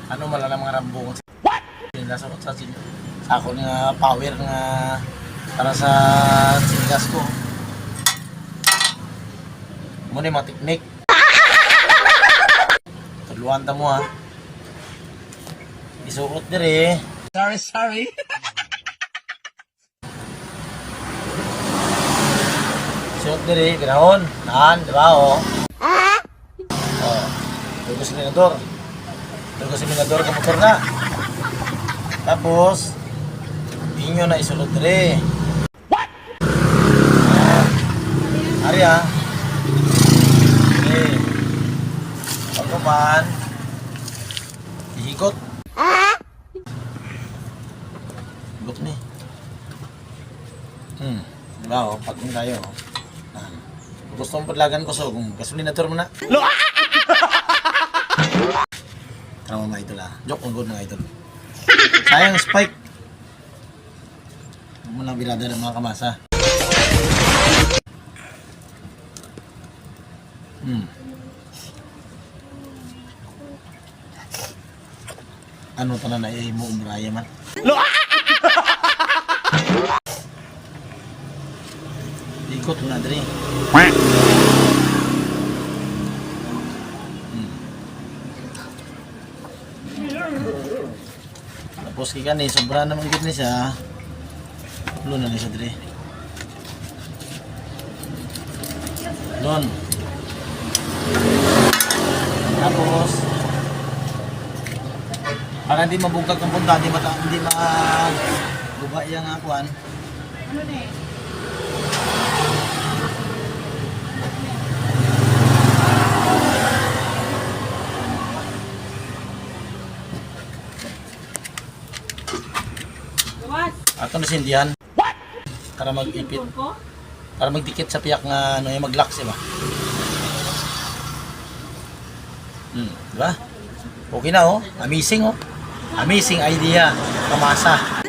Ano mala ng mga rambong. What? Nasa sa ako nga power nga para sa sinigas ko. Muna yung mga teknik. Tuluan ta mo ha. Isuot dire. Sorry. Isuot dire, pinahon. Naan, di ba o? Oh. Tugo sa minador. Ka motor na. Tapos, inyo na isulot dire. What? Ari ha. Okay. Pagkapan, ihikot. Hikot ni. Diba o, pagkong tayo o. Gusto mong padlagan ko so, kung gasolinator mo na. Tama mga idol ha. Joke on good mga idol. Sayang spike. Huwag mo lang birada ng mga kamasa. Ano tanan na mo umraya man? Ikot mo na dali. Tapos kika ni, sobra naman ikot ni siya. Tulo na ni siya dali. Doon. Tapos para hindi mabugkag ang punta, hindi mabuga yung akuan. Ano na eh? Ato na sindihan. What? Para mag-ipit. Para magdikit sa piyak nga ano yung mag-locks, diba? Diba? Okay na oh. Amazing oh. Amazing idea. Kamasa.